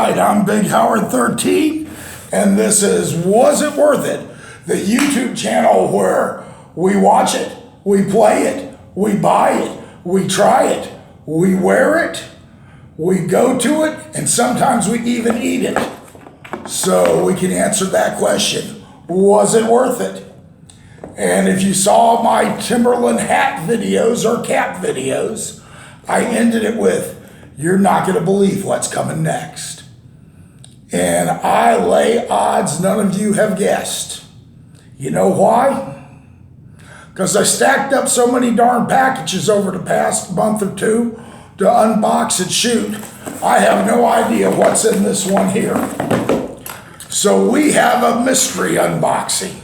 right, I'm Big Howard 13, and this is Was It Worth It? The YouTube channel where we watch it, we play it, we buy it, we try it, we wear it, we go to it, and sometimes we even eat it. So we can answer that question, was it worth it? And if you saw my Timberland hat videos or cap videos, I ended it with, you're not going to believe what's coming next. And I lay odds none of you have guessed. You know why? Because I stacked up so many darn packages over the past month or two to unbox and shoot. I have no idea what's in this one here. So we have a mystery unboxing.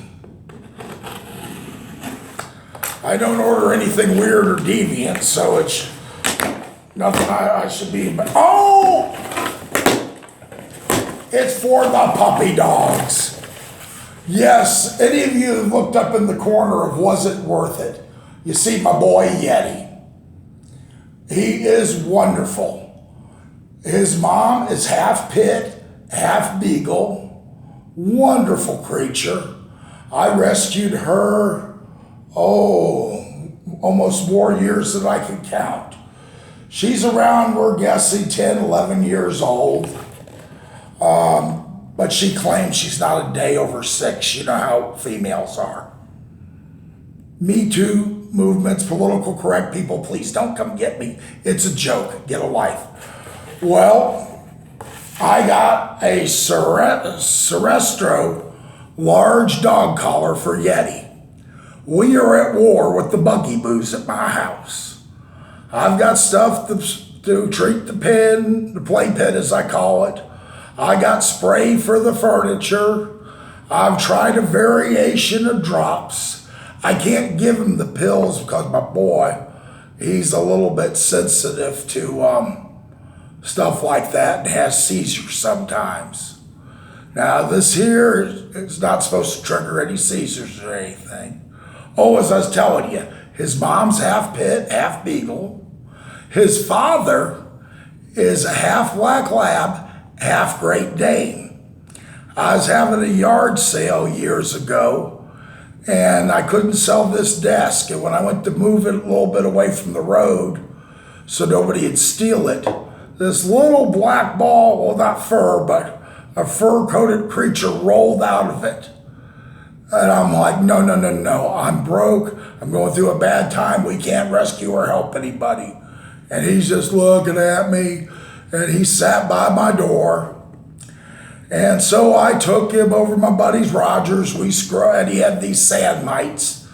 I don't order anything weird or deviant, so it's nothing I should be, but oh! It's for the puppy dogs. Yes, any of you have looked up in the corner of Was It Worth It? You see my boy Yeti. He is wonderful. His mom is half pit, half beagle. Wonderful creature. I rescued her, almost more years than I can count. She's around, we're guessing, 10, 11 years old. But she claims she's not a day over 6. You know how females are. Me Too movements, political correct people, please don't come get me. It's a joke. Get a life. Well, I got a Seresto large dog collar for Yeti. We are at war with the buggy boos at my house. I've got stuff to treat the pen, the playpen as I call it. I got spray for the furniture. I've tried a variation of drops. I can't give him the pills because my boy, he's a little bit sensitive to stuff like that and has seizures sometimes. Now this here is not supposed to trigger any seizures or anything. Oh, as I was telling you, his mom's half pit, half beagle. His father is a half black lab, half Great Dane. I was having a yard sale years ago, and I couldn't sell this desk. And when I went to move it a little bit away from the road so nobody would steal it, this little black ball, well, not fur, but a fur-coated creature rolled out of it. And I'm like, no, I'm broke. I'm going through a bad time. We can't rescue or help anybody. And he's just looking at me, and he sat by my door. And so I took him over my buddy's Rogers. And he had these sand mites,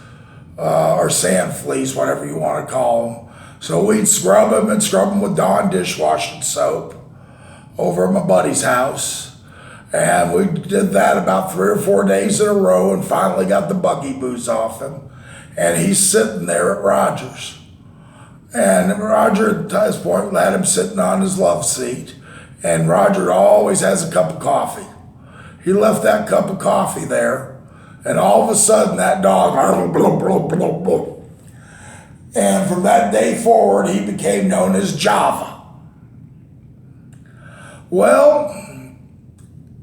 or sand fleas, whatever you want to call them. So we'd scrub him with Dawn dishwashing soap over at my buddy's house. And we did that about 3 or 4 days in a row and finally got the buggy boos off him. And he's sitting there at Rogers. And Roger, at this point, had him sitting on his love seat. And Roger always has a cup of coffee. He left that cup of coffee there. And all of a sudden, that dog, and from that day forward, he became known as Java. Well,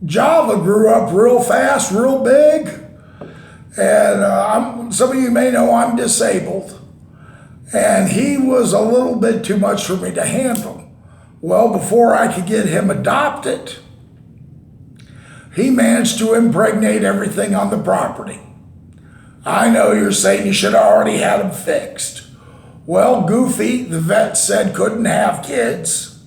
Java grew up real fast, real big. And some of you may know I'm disabled. And he was a little bit too much for me to handle. Well, before I could get him adopted, he managed to impregnate everything on the property. I know you're saying you should have already had him fixed. Well, Goofy, the vet, said couldn't have kids.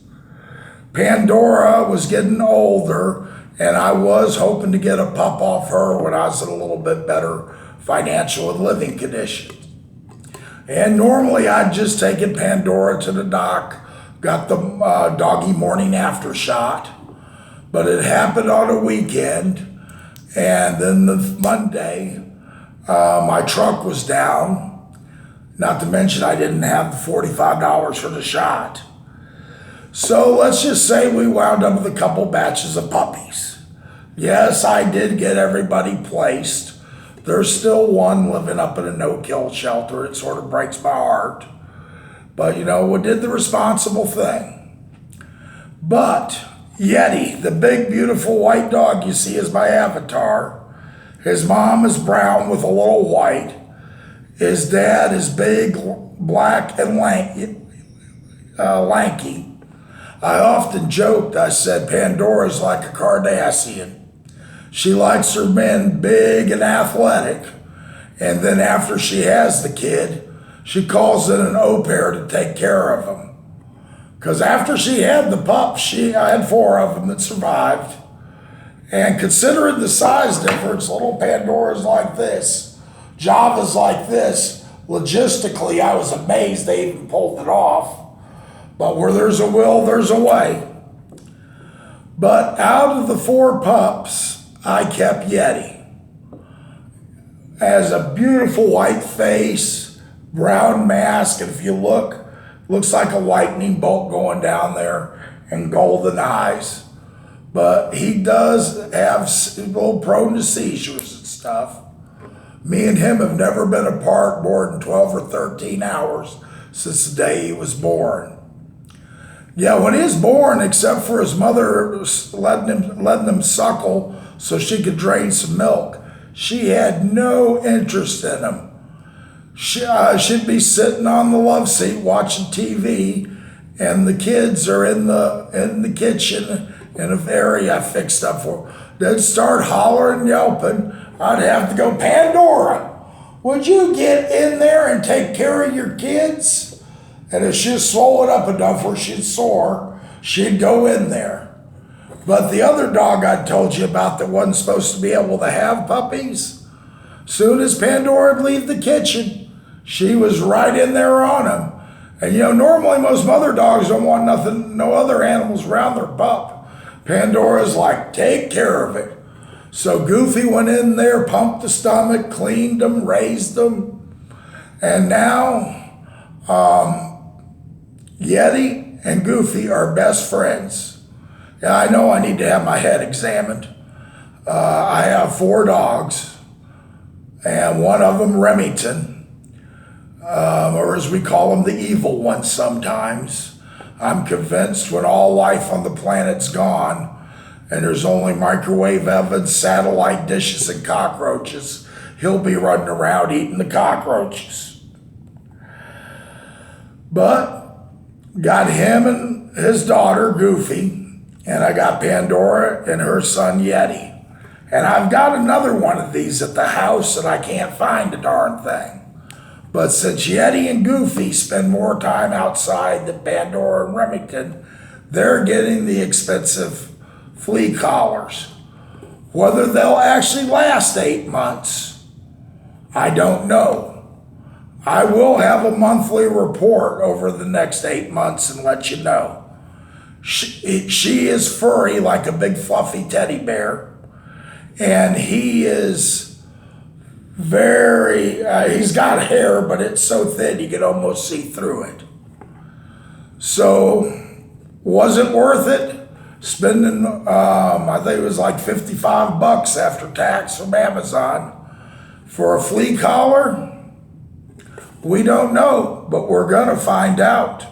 Pandora was getting older, and I was hoping to get a pup off her when I was in a little bit better financial and living conditions. And normally I'd just taken Pandora to the doc, got the doggy morning after shot, but it happened on a weekend, and then the Monday, my truck was down, not to mention I didn't have the $45 for the shot. So let's just say we wound up with a couple batches of puppies. Yes, I did get everybody placed. There's still one living up in a no-kill shelter. It sort of breaks my heart. But, you know, we did the responsible thing. But Yeti, the big, beautiful white dog you see is my avatar. His mom is brown with a little white. His dad is big, black, and lanky. I often joked, I said, Pandora's like a Cardassian. She likes her men big and athletic. And then after she has the kid, she calls in an au pair to take care of him. Because after she had the pups, I had 4 of them that survived. And considering the size difference, little Pandora's like this, Java's like this. Logistically, I was amazed they even pulled it off. But where there's a will, there's a way. But out of the 4 pups, I kept Yeti. Has a beautiful white face, brown mask, and if you look, looks like a lightning bolt going down there, and golden eyes. But he does have a little prone to seizures and stuff. Me and him have never been apart more than 12 or 13 hours since the day he was born. Yeah, when he was born, except for his mother letting him suckle so she could drain some milk, she had no interest in him. She'd be sitting on the love seat watching TV, and the kids are in the kitchen in an area I fixed up for them. They'd start hollering and yelping. I'd have to go, Pandora, would you get in there and take care of your kids? And if she'd swallow it up enough where she'd soar, she'd go in there. But the other dog I told you about that wasn't supposed to be able to have puppies, soon as Pandora would leave the kitchen, she was right in there on him. And normally most mother dogs don't want no other animals around their pup. Pandora's like, take care of it. So Goofy went in there, pumped the stomach, cleaned them, raised them. And now Yeti and Goofy are best friends. Yeah, I know I need to have my head examined. I have 4 dogs, and one of them, Remington, or as we call him, the evil one sometimes. I'm convinced when all life on the planet's gone, and there's only microwave ovens, satellite dishes, and cockroaches, he'll be running around eating the cockroaches. But got him and his daughter, Goofy, and I got Pandora and her son, Yeti. And I've got another one of these at the house, and I can't find a darn thing. But since Yeti and Goofy spend more time outside than Pandora and Remington, they're getting the expensive flea collars. Whether they'll actually last 8 months, I don't know. I will have a monthly report over the next 8 months and let you know. She is furry like a big fluffy teddy bear, and he is he's got hair, but it's so thin you can almost see through it. So, was it worth it? Spending, I think it was like $55 after tax from Amazon for a flea collar? We don't know, but we're gonna find out.